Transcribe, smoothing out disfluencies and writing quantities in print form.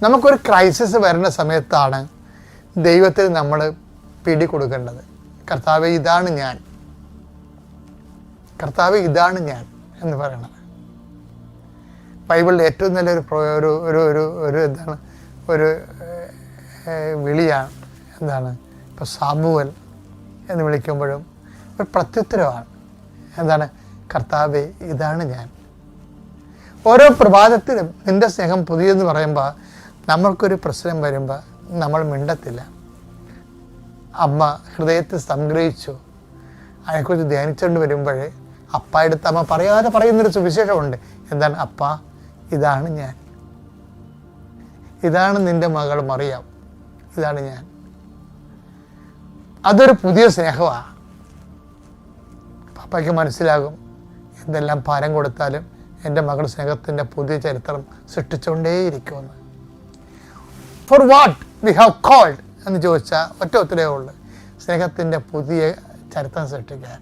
നമുക്കൊരു ക്രൈസിസ് വരുന്ന സമയത്താണ് ദൈവത്തിന് നമ്മൾ പിടി കൊടുക്കേണ്ടത്. കർത്താവേ ഇതാണ് ഞാൻ, കർത്താവേ ഇതാണ് ഞാൻ എന്ന് പറയണത്. ബൈബിളിൽ ഏറ്റവും നല്ലൊരു എന്താണ് ഒരു വിളിയാണ്. എന്താണ് ഇപ്പോൾ സാമുവൽ എന്ന് വിളിക്കുമ്പോഴും ഒരു പ്രത്യുത്തരമാണ്. എന്താണ്? കർത്താവേ ഇതാണ് ഞാൻ. ഓരോ പ്രഭാതത്തിലും നിൻ്റെ സ്നേഹം പുതിയെന്ന് പറയുമ്പോൾ നമ്മൾക്കൊരു പ്രശ്നം വരുമ്പോൾ നമ്മൾ മിണ്ടത്തില്ല. അമ്മ ഹൃദയത്തിൽ സംഗ്രഹിച്ചു അതിനെക്കുറിച്ച് ധ്യാനിച്ചുകൊണ്ട് വരുമ്പോഴേ അപ്പായെടുത്ത് അമ്മ പറയാതെ പറയുന്നൊരു സുവിശേഷമുണ്ട്. എന്താണ്? അപ്പ ഇതാണ് ഞാൻ, ഇതാണ് നിൻ്റെ മകൾ മറിയാം, ഇതാണ് ഞാൻ. അതൊരു പുതിയ സ്നേഹമാണ്. പപ്പയ്ക്ക് മനസ്സിലാകും എന്തെല്ലാം ഭാരം കൊടുത്താലും എൻ്റെ മകൾ സ്നേഹത്തിൻ്റെ പുതിയ ചരിത്രം സൃഷ്ടിച്ചുകൊണ്ടേയിരിക്കുമെന്ന്. For what we have called എന്ന് ചോദിച്ചാൽ ഒറ്റ ഉത്തരവേ ഉള്ളൂ, സ്നേഹത്തിൻ്റെ പുതിയ ചരിത്രം സൃഷ്ടിക്കാൻ.